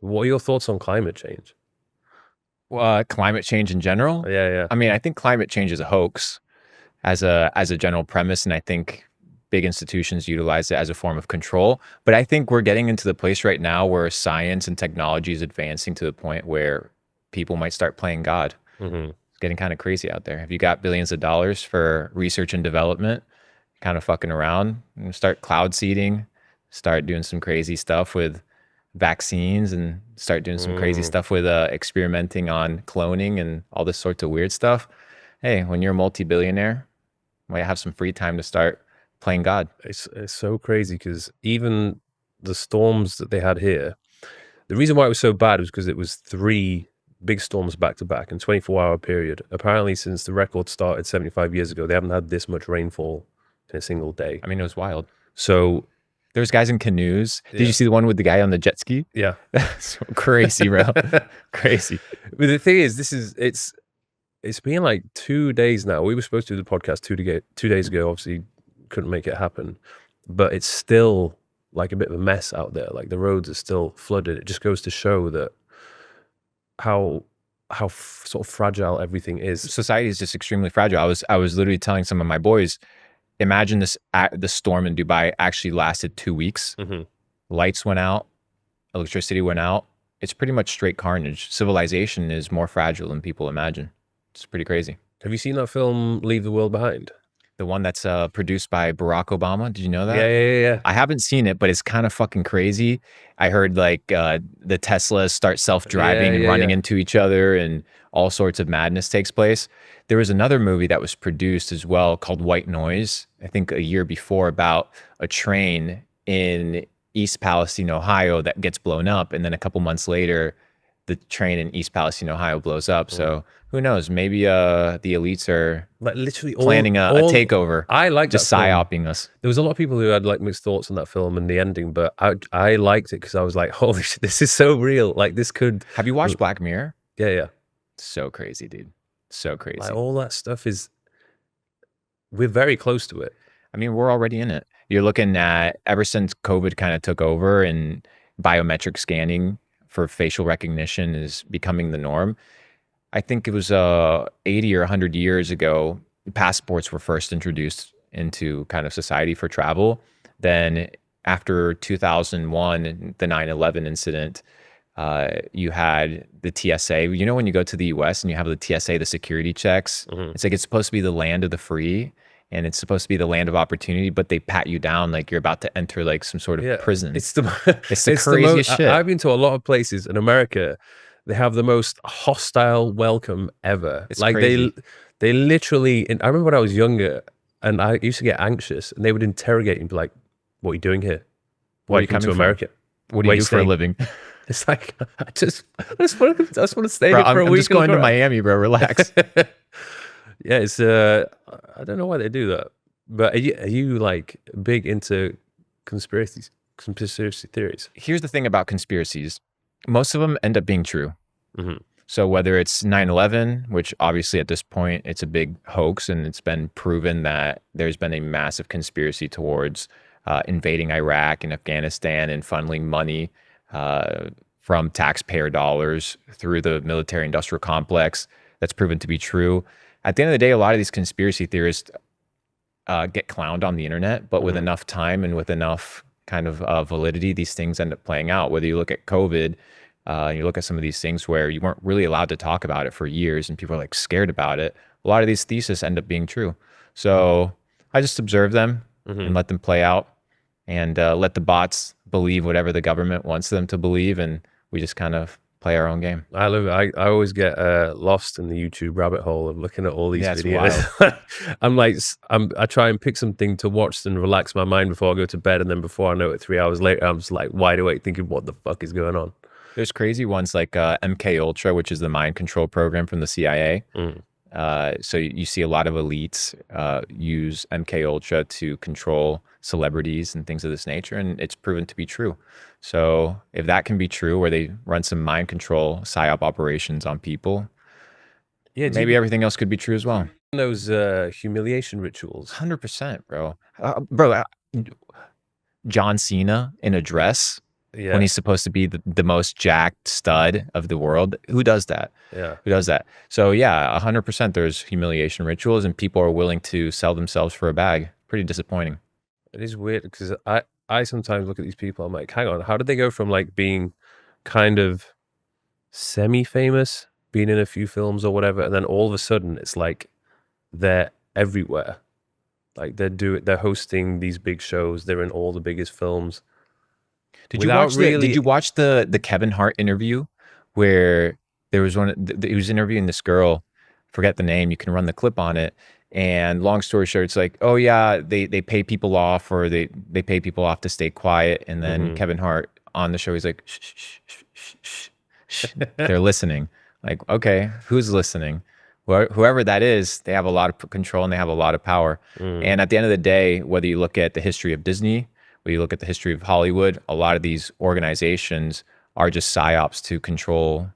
What are your thoughts on climate change? Climate change in general. Yeah. I mean, I think climate change is a hoax as a general premise, and I think big institutions utilize it as a form of control. But I think we're getting into the place right now where science and technology is advancing to the point where people might start playing God. Hmm. It's getting kind of crazy out there. If you got billions of dollars for research and development, kind of fucking around, and start cloud seeding, start doing some crazy stuff with vaccines, and start doing some crazy Mm. stuff with experimenting on cloning and all this sorts of weird stuff. Hey, when you're a multi-billionaire, you might have some free time to start playing God. It's so crazy because even the storms that they had here, the reason why it was so bad was because it was 3 big storms back to back in 24-hour period. Apparently, since the record started 75 years ago, they haven't had this much rainfall in a single day. I mean, it was wild. So There's guys in canoes. Did Yeah. you see the one with the guy on the jet ski? yeah, So crazy, bro. Crazy. but the thing is, it's been like 2 days now. We were supposed to do the podcast 2 days ago. Obviously, couldn't make it happen, but it's still like a bit of a mess out there. Like the roads are still flooded. It just goes to show that how sort of fragile everything is. Society is just extremely fragile. I was literally telling some of my boys, imagine the storm in Dubai actually lasted 2 weeks. Mhm. Lights went out, electricity went out. It's pretty much straight carnage. Civilization is more fragile than people imagine. It's pretty crazy. Have you seen that film Leave the World Behind? The one that's produced by Barack Obama. Did you know that? Yeah. I haven't seen it, but it's kind of fucking crazy. I heard like the Teslas start self-driving and running into each other, and all sorts of madness takes place. There was another movie that was produced as well called White Noise, I think a year before, about a train in East Palestine, Ohio that gets blown up. And then a couple months later, the train in East Palestine, Ohio blows up. So who knows? Maybe the elites are Like literally planning a takeover. I like just that film. psyoping us. There was a lot of people who had like mixed thoughts on that film and the ending, but I liked it because I was like, holy shit, this is so real. Like this could. Have you watched Black Mirror? Yeah. So crazy, dude. So crazy. Like all that stuff we're very close to it. I mean, we're already in it. You're looking at, ever since COVID kind of took over and biometric scanning for facial recognition is becoming the norm. I think it was 80 or 100 years ago, passports were first introduced into kind of society for travel. Then after 2001, the 9/11 incident, you had the TSA. You know, when you go to the US and you have the TSA, the security checks, it's like it's supposed to be the land of the free, and it's supposed to be the land of opportunity, but they pat you down like you're about to enter like some sort of prison. It's the craziest shit. I've been to a lot of places in America. They have the most hostile welcome ever. It's like crazy. they literally. I remember when I was younger, and I used to get anxious, and they would interrogate and be like, "What are you doing here? Why are you coming to America? What do you do for a living?" It's like I just want to stay Bro, here for a I'm week. just going to Miami, bro. Relax. Yeah, it's I don't know why they do that. But are you like big into conspiracy theories? Here's the thing about conspiracies. Most of them end up being true. Mm-hmm. So whether it's 9/11, which obviously at this point it's a big hoax, and it's been proven that there's been a massive conspiracy towards invading Iraq and Afghanistan and funneling money from taxpayer dollars through the military industrial complex. That's proven to be true. At the end of the day, a lot of these conspiracy theorists get clowned on the internet, but with enough time and with enough kind of validity, these things end up playing out. Whether you look at COVID, you look at some of these things where you weren't really allowed to talk about it for years and people are like scared about it. A lot of these theses end up being true. So I just observe them and let them play out, and let the bots believe whatever the government wants them to believe. And we just kind of play our own game. I love it. I always get lost in the YouTube rabbit hole of looking at all these videos. I try and pick something to watch and relax my mind before I go to bed, and then before I know it, 3 hours later, I'm just like wide awake thinking, what the fuck is going on? There's crazy ones like MK Ultra, which is the mind control program from the CIA. So you see a lot of elites use MK Ultra to control celebrities and things of this nature, and it's proven to be true. So if that can be true, where they run some mind control psyop operations on people, maybe everything else could be true as well. Those humiliation rituals. 100%, bro. Bro, John Cena in a dress when Yeah. he's supposed to be the most jacked stud of the world. Who does that? Yeah. Who does that? So yeah, 100% there's humiliation rituals and people are willing to sell themselves for a bag. Pretty disappointing. It is weird because I sometimes look at these people. I'm like, hang on, how did they go from like being kind of semi-famous, being in a few films or whatever, and then all of a sudden it's like they're everywhere. Like they're hosting these big shows. They're in all the biggest films Did you without watch the Did really. you watch the Kevin Hart interview where there was he was interviewing this girl, forget the name, you can run the clip on it. And long story short, it's like, oh yeah, they pay people off or they pay people off to stay quiet. And then Mhm. Kevin Hart on the show, he's like, shh, shh, shh, shh, shh, shh. They're listening. Like, okay, who's listening? Whoever that is, they have a lot of control and they have a lot of power. Mm. And at the end of the day, whether you look at the history of Disney, when you look at the history of Hollywood, a lot of these organizations are just psyops to control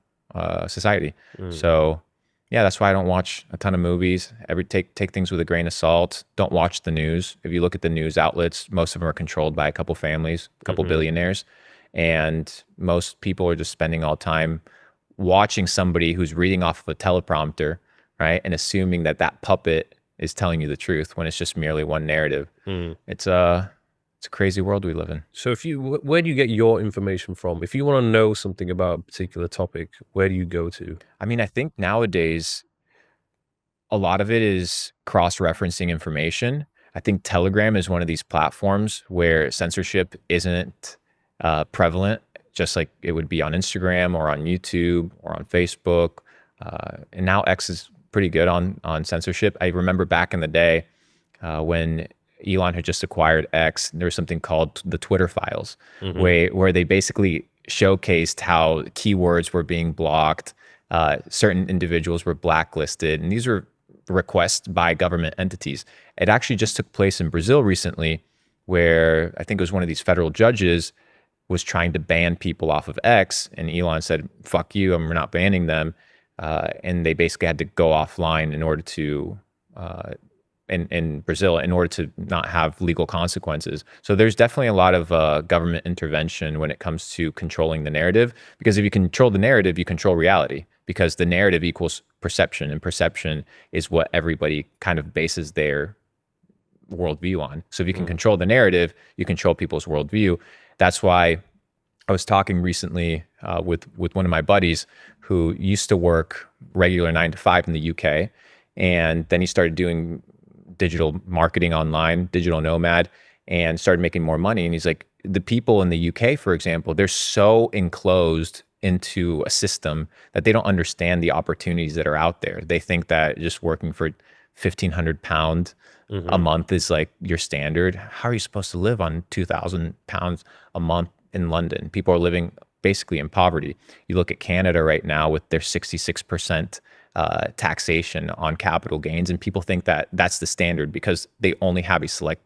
society. Mm. So, yeah, that's why I don't watch a ton of movies. Take things with a grain of salt. Don't watch the news. If you look at the news outlets, most of them are controlled by a couple families, a couple Mhm. billionaires, and most people are just spending all time watching somebody who's reading off of a teleprompter, right, and assuming that that puppet is telling you the truth when it's just merely one narrative. Mm. It's a crazy world we live in. So if you, where do you get your information from? If you want to know something about a particular topic, where do you go to? I mean, I think nowadays a lot of it is cross-referencing information. I think Telegram is one of these platforms where censorship isn't prevalent, just like it would be on Instagram or on YouTube or on Facebook. And now X is pretty good on censorship. I remember back in the day when Elon had just acquired X, there was something called the Twitter files, Mhm. where they basically showcased how keywords were being blocked, certain individuals were blacklisted, and these were requests by government entities. It actually just took place in Brazil recently, where I think it was one of these federal judges was trying to ban people off of X, and Elon said, "Fuck you, and we're not banning them," and they basically had to go offline in order to in Brazil in order to not have legal consequences. So there's definitely a lot of government intervention when it comes to controlling the narrative, because if you control the narrative, you control reality, because the narrative equals perception, and perception is what everybody kind of bases their worldview on. So if you can Mm. control the narrative, you control people's worldview. That's why I was talking recently with one of my buddies who used to work regular 9 to 5 in the UK, and then he started doing digital marketing online, digital nomad, and started making more money. And he's like, the people in the UK, for example, they're so enclosed into a system that they don't understand the opportunities that are out there. They think that just working for £1,500 a Mhm. month is like your standard. How are you supposed to live on £2,000 a month in London? People are living basically in poverty. You look at Canada right now with their 66% taxation on capital gains, and people think that that's the standard because they only have a select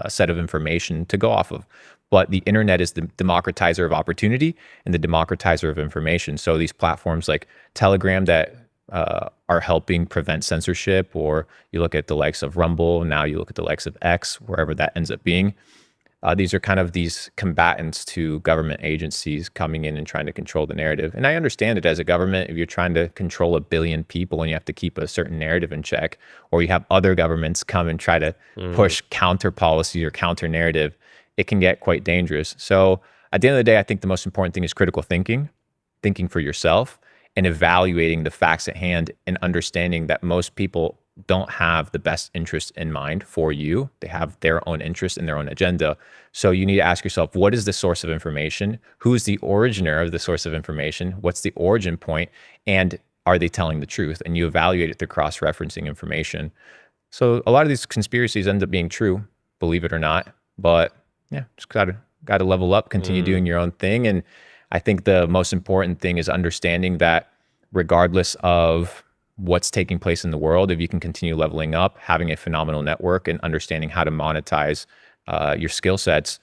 set of information to go off of. But the internet is the democratizer of opportunity and the democratizer of information. So these platforms like Telegram that are helping prevent censorship, or you look at the likes of Rumble, now you look at the likes of X, wherever that ends up being. These are kind of these combatants to government agencies coming in and trying to control the narrative. And I understand it as a government, if you're trying to control 1 billion people and you have to keep a certain narrative in check, or you have other governments come and try to push counter policy or counter narrative, it can get quite dangerous. So at the end of the day, I think the most important thing is critical thinking, thinking for yourself, and evaluating the facts at hand and understanding that most people don't have the best interest in mind for you. They have their own interest and their own agenda. So you need to ask yourself, what is the source of information? Who is the originator of the source of information? What's the origin point? And are they telling the truth? And you evaluate it through cross-referencing information. So a lot of these conspiracies end up being true, believe it or not. But yeah, just gotta level up, continue doing your own thing. And I think the most important thing is understanding that regardless of what's taking place in the world, if you can continue leveling up, having a phenomenal network, and understanding how to monetize your skill sets,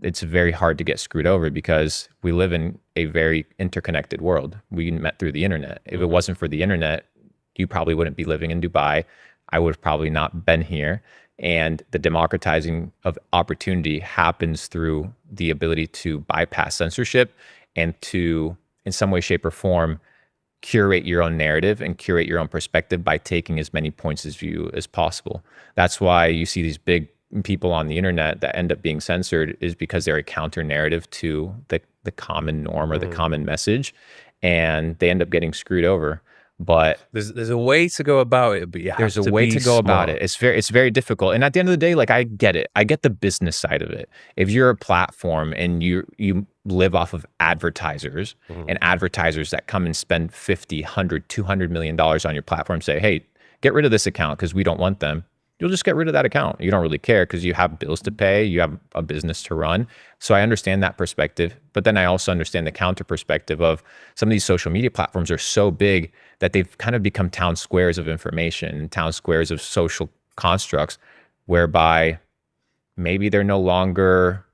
it's very hard to get screwed over because we live in a very interconnected world. We met through the internet. If it wasn't for the internet, you probably wouldn't be living in Dubai. I would have probably not been here. And the democratizing of opportunity happens through the ability to bypass censorship and to, in some way, shape, or form, curate your own narrative and curate your own perspective by taking as many points of view as possible. That's why you see these big people on the internet that end up being censored, is because they're a counter narrative to the common norm or the common message, and they end up getting screwed over. But there's a way to go about it, but you have there's a to way be to go about smart. it. It's very difficult. And at the end of the day, like, I get it. I get the business side of it. If you're a platform and you live off of advertisers, and advertisers that come and spend 50, 100, 200 million dollars on your platform say, "Hey, get rid of this account because we don't want them." You'll just get rid of that account. You don't really care because you have bills to pay, you have a business to run. So I understand that perspective, but then I also understand the counter perspective of some of these social media platforms are so big that they've kind of become town squares of information, town squares of social constructs, whereby maybe they're no longer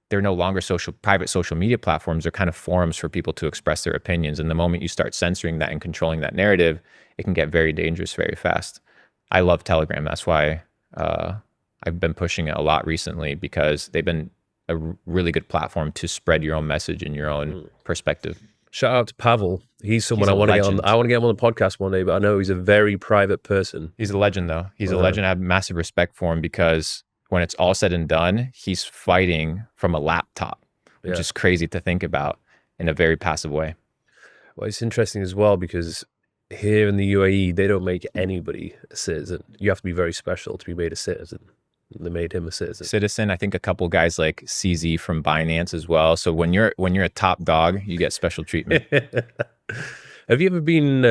private social media platforms. They're kind of forums for people to express their opinions. And the moment you start censoring that and controlling that narrative, it can get very dangerous very fast. I love Telegram. That's why I've been pushing it a lot recently, because they've been a really good platform to spread your own message and your own perspective. Shout out to Pavel. He's someone He's I a want to get on. legend. I want to get him on the podcast one day, but I know he's a very private person. He's a legend, though. He's a legend. I have massive respect for him, because when it's all said and done, he's fighting from a laptop, which is crazy to think about, in a very passive way. Well, it's interesting as well, because here in the UAE, they don't make anybody a citizen. You have to be very special to be made a citizen. They made him a citizen. I think a couple guys like CZ from Binance as well. So when you're a top dog, you get special treatment. Have you ever been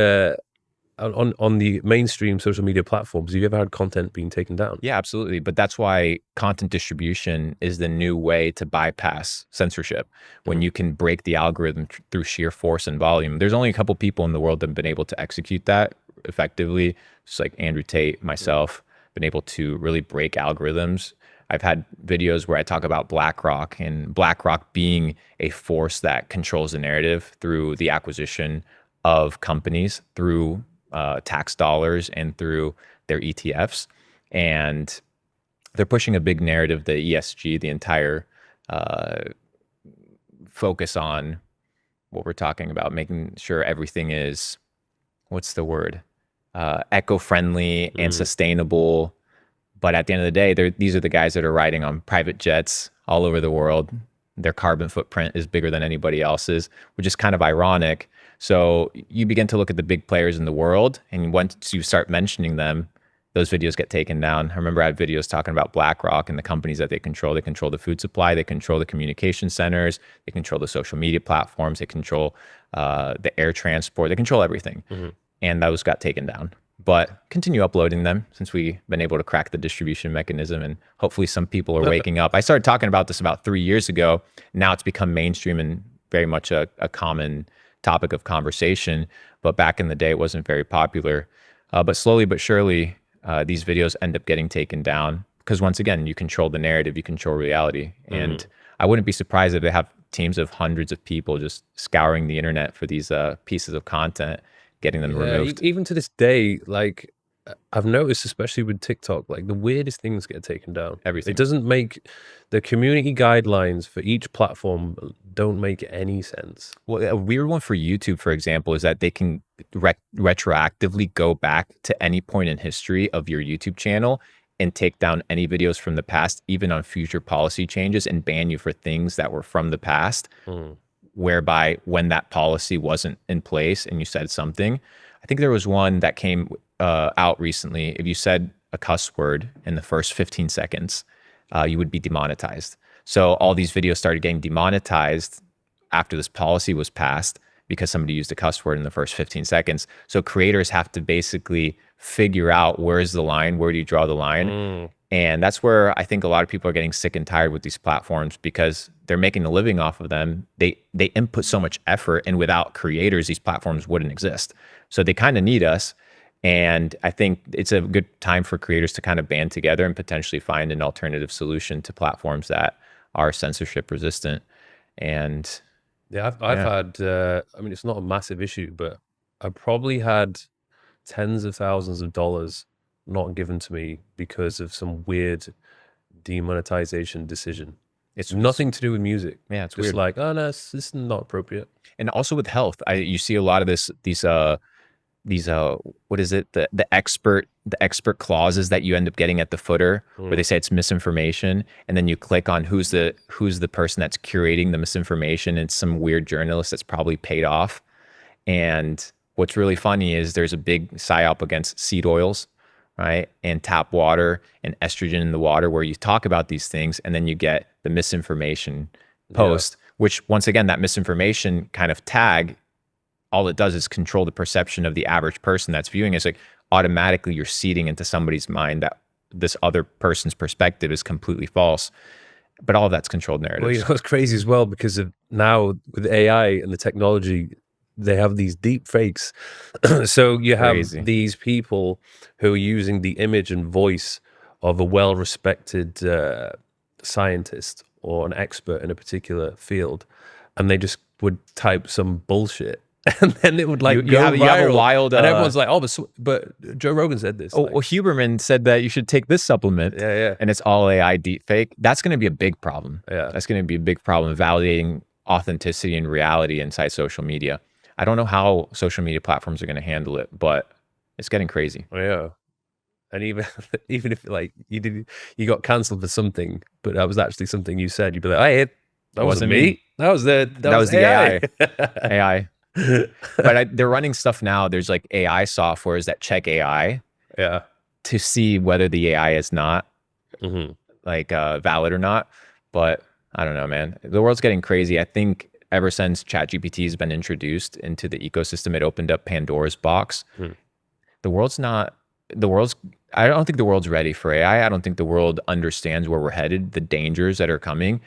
on the mainstream social media platforms? Have you ever had content being taken down? Yeah, absolutely. But that's why content distribution is the new way to bypass censorship. When you can break the algorithm through sheer force and volume. There's only a couple people in the world that have been able to execute that effectively. Just like Andrew Tate, myself, been able to really break algorithms. I've had videos where I talk about BlackRock, and BlackRock being a force that controls the narrative through the acquisition of companies, through tax dollars, and through their ETFs. And they're pushing a big narrative, the ESG, the entire focus on what we're talking about, making sure everything is, what's the word? Eco-friendly and sustainable. But at the end of the day, these are the guys that are riding on private jets all over the world. Their carbon footprint is bigger than anybody else's, which is kind of ironic. So you begin to look at the big players in the world, and once you start mentioning them, those videos get taken down. I remember I had videos talking about BlackRock and the companies that they control. They control the food supply, they control the communication centers, they control the social media platforms, they control the air transport, they control everything. And those got taken down. But continue uploading them, since we've been able to crack the distribution mechanism, and hopefully some people are waking up. I started talking about this about 3 years ago. Now it's become mainstream and very much a common topic of conversation. But back in the day, it wasn't very popular. But slowly but surely, these videos end up getting taken down, because once again, you control the narrative, you control reality. And I wouldn't be surprised if they have teams of hundreds of people just scouring the internet for these pieces of content, getting them removed. Even to this day, like, I've noticed, especially with TikTok, like the weirdest things get taken down. Everything. It doesn't make the community guidelines for each platform don't make any sense. Well, a weird one for YouTube, for example, is that they can retroactively go back to any point in history of your YouTube channel and take down any videos from the past, even on future policy changes, and ban you for things that were from the past. Whereby when that policy wasn't in place and you said something, I think there was one that came out recently. If you said a cuss word in the first 15 seconds, you would be demonetized. So all these videos started getting demonetized after this policy was passed, because somebody used a cuss word in the first 15 seconds. So creators have to basically figure out, where's the line? Where do you draw the line? And that's where I think a lot of people are getting sick and tired with these platforms, because they're making a living off of them. They input so much effort, and without creators, these platforms wouldn't exist. So they kind of need us. And I think it's a good time for creators to kind of band together and potentially find an alternative solution to platforms that are censorship resistant. And yeah, I've had, I mean, it's not a massive issue, but I probably had tens of thousands of dollars not given to me because of some weird demonetization decision. It's nothing to do with music. Yeah, it's just weird. like, oh no, this is not appropriate. And also with health, you see a lot of these what is it, the expert clauses that you end up getting at the footer, where they say it's misinformation, and then you click on who's the person that's curating the misinformation. It's some weird journalist that's probably paid off. And what's really funny is there's a big psyop against seed oils, right, and tap water and estrogen in the water, where you talk about these things and then you get the misinformation post, which once again, that misinformation kind of tag, all it does is control the perception of the average person that's viewing it. It's like automatically you're seeding into somebody's mind that this other person's perspective is completely false. But all of that's controlled narratives. Well, you know, it's crazy as well, because of now with AI and the technology, they have these deep fakes. So you have these people who are using the image and voice of a well-respected scientist or an expert in a particular field, and they just would type some bullshit. And then it would like you have a wild, and everyone's like, oh, but Joe Rogan said this. Oh, well, Huberman said that you should take this supplement. Yeah. And it's all AI deep fake. That's going to be a big problem. Yeah. That's going to be a big problem, validating authenticity and reality inside social media. I don't know how social media platforms are going to handle it, but it's getting crazy. Yeah. And even if like you got canceled for something, but that was actually something you said, you'd be like, hey, that wasn't me. That was the AI. AI. But they're running stuff now. There's like AI softwares that check AI, to see whether the AI is not like valid or not. But I don't know, man. The world's getting crazy. I think ever since ChatGPT has been introduced into the ecosystem, it opened up Pandora's box. I don't think the world's ready for AI. I don't think the world understands where we're headed, the dangers that are coming.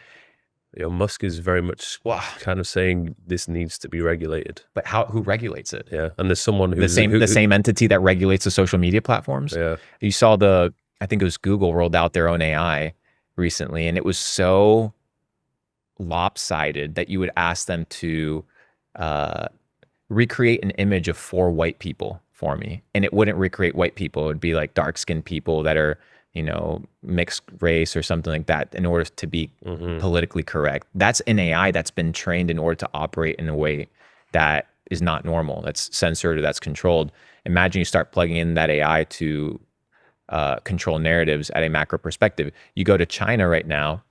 You know, Musk is very much kind of saying this needs to be regulated. But who regulates it? Yeah, and there's someone who's the same entity that regulates the social media platforms. Yeah, you saw I think it was Google rolled out their own AI recently, and it was so lopsided that you would ask them to recreate an image of 4 white people for me, and it wouldn't recreate white people. It would be like dark-skinned people that are, you know, mixed race or something like that, in order to be politically correct. That's an AI that's been trained in order to operate in a way that is not normal, that's censored or that's controlled. Imagine you start plugging in that AI to control narratives at a macro perspective. You go to China right now,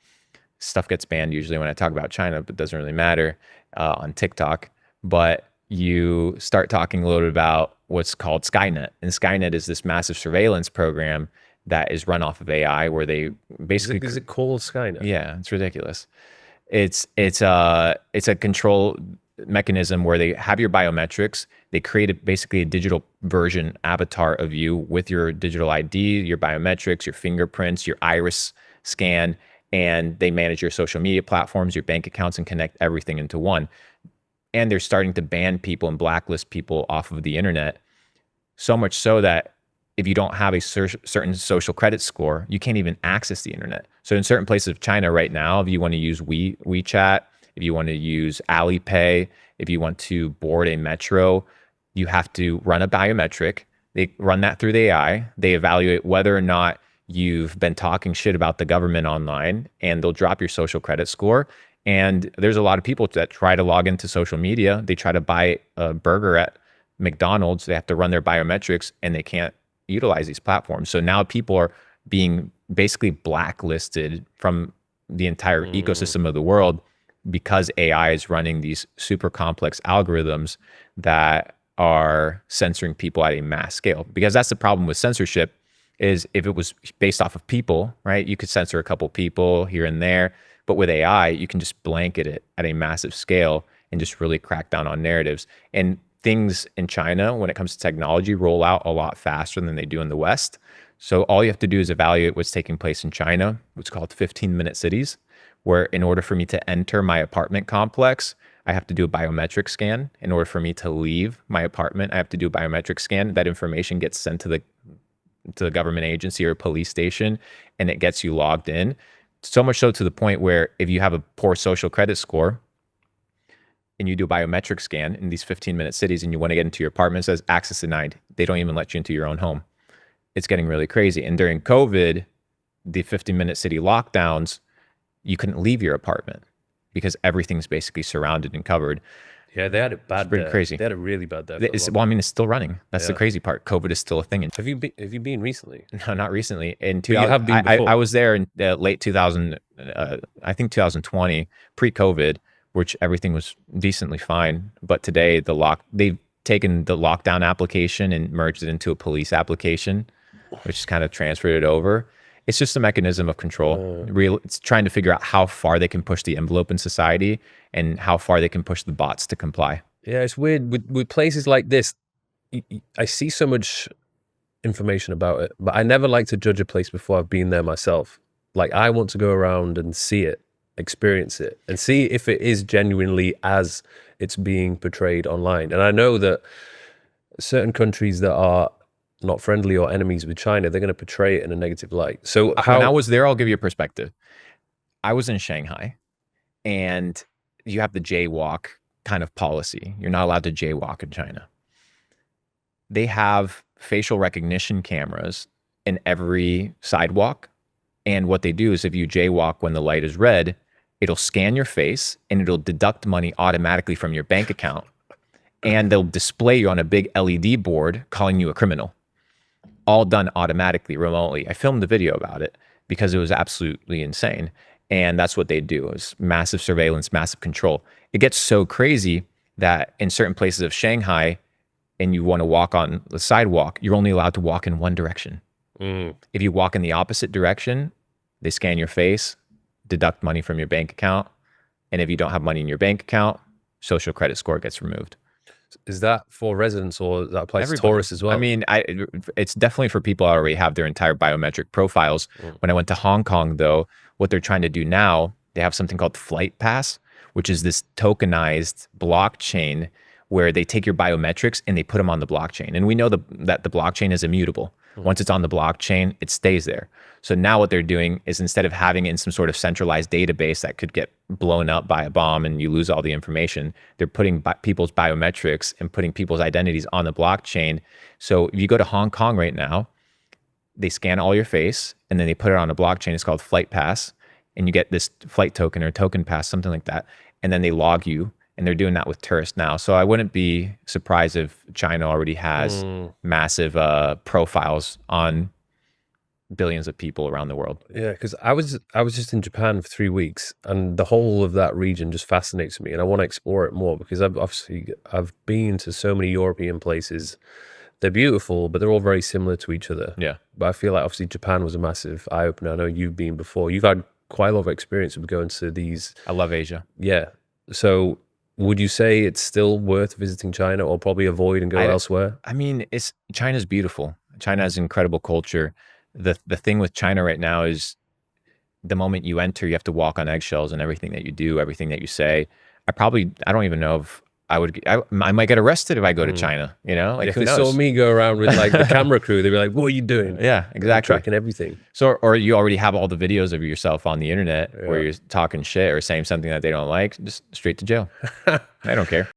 stuff gets banned usually when I talk about China, but it doesn't really matter on TikTok. But you start talking a little bit about what's called Skynet. And Skynet is this massive surveillance program that is run off of AI, where they basically... Is it called Skynet? Yeah, it's ridiculous. It's a control mechanism where they have your biometrics. They create basically a digital version avatar of you with your digital ID, your biometrics, your fingerprints, your iris scan, and they manage your social media platforms, your bank accounts, and connect everything into one. And they're starting to ban people and blacklist people off of the internet, so much so that if you don't have a certain social credit score, you can't even access the internet. So in certain places of China right now, if you want to use WeChat, if you want to use Alipay, if you want to board a metro, you have to run a biometric. They run that through the AI. They evaluate whether or not you've been talking shit about the government online, and they'll drop your social credit score. And there's a lot of people that try to log into social media. They try to buy a burger at McDonald's. They have to run their biometrics, and they can't utilize these platforms. So now people are being basically blacklisted from the entire ecosystem of the world, because AI is running these super complex algorithms that are censoring people at a mass scale. Because that's the problem with censorship, is if it was based off of people, right? You could censor a couple people here and there. But with AI, you can just blanket it at a massive scale and just really crack down on narratives. And things in China, when it comes to technology, roll out a lot faster than they do in the West. So all you have to do is evaluate what's taking place in China, what's called 15-minute cities, where in order for me to enter my apartment complex, I have to do a biometric scan. In order for me to leave my apartment, I have to do a biometric scan. That information gets sent to the government agency or police station, and it gets you logged in. So much so to the point where if you have a poor social credit score and you do a biometric scan in these 15-minute cities and you want to get into your apartment, it says access denied. They don't even let you into your own home. it's getting really crazy. And during COVID, the 50-minute city lockdowns, you couldn't leave your apartment because everything's basically surrounded and covered. Yeah, they had it bad. It's pretty crazy. They had it really bad there. Well, I mean, it's still running. That's the Yeah. crazy part. COVID is still a thing. Have you been recently? No, not recently. In But you have been before. I was there in late 2000, I think 2020, pre-COVID, which everything was decently fine. But today, they've taken the lockdown application and merged it into a police application, which is kind of transferred it over. It's just a mechanism of control. It's trying to figure out how far they can push the envelope in society and how far they can push the bots to comply. Yeah, it's weird with places like this. I see so much information about it, but I never like to judge a place before I've been there myself. Like, I want to go around and see it, experience it, and see if it is genuinely as it's being portrayed online. And I know that certain countries that are not friendly or enemies with China, they're going to portray it in a negative light. So when I was there, I'll give you a perspective. I was in Shanghai, and you have the jaywalk kind of policy. You're not allowed to jaywalk in China. They have facial recognition cameras in every sidewalk. And what they do is if you jaywalk when the light is red, it'll scan your face and it'll deduct money automatically from your bank account. And they'll display you on a big LED board calling you a criminal. All done automatically, remotely. I filmed a video about it because it was absolutely insane. And that's what they do, is massive surveillance, massive control. It gets so crazy that in certain places of Shanghai, and you want to walk on the sidewalk, you're only allowed to walk in one direction. If you walk in the opposite direction, they scan your face, deduct money from your bank account. And if you don't have money in your bank account, social credit score gets removed. Is that for residents, or that applies to tourists as well? I mean, it's definitely for people who already have their entire biometric profiles. When I went to Hong Kong, though, what they're trying to do now, they have something called Flight Pass, which is this tokenized blockchain where they take your biometrics and they put them on the blockchain. And we know that the blockchain is immutable. Once it's on the blockchain, it stays there. So now what they're doing is, instead of having it in some sort of centralized database that could get blown up by a bomb and you lose all the information, they're putting people's biometrics and putting people's identities on the blockchain. So if you go to Hong Kong right now, they scan all your face and then they put it on a blockchain. It's called Flight Pass. And you get this flight token or token pass, something like that. And then they log you. And they're doing that with tourists now. So I wouldn't be surprised if China already has massive profiles on billions of people around the world. Yeah, because I was just in Japan for 3 weeks, and the whole of that region just fascinates me, and I want to explore it more because I've been to so many European places. They're beautiful, but they're all very similar to each other. Yeah. But I feel like obviously Japan was a massive eye opener. I know you've been before. You've had quite a lot of experience with going to these. I love Asia. Yeah. So would you say it's still worth visiting China, or probably avoid and go elsewhere? I mean, China's beautiful. China has incredible culture. The thing with China right now is, the moment you enter, you have to walk on eggshells, and everything that you do, everything that you say. I don't even know if I might get arrested if I go to China, you know? Like, If who they knows? saw me go around with like the camera crew, they'd be like, "What are you doing?" Yeah, exactly. Tracking everything. So, or you already have all the videos of yourself on the internet where you're talking shit or saying something that they don't like, just straight to jail. I don't care.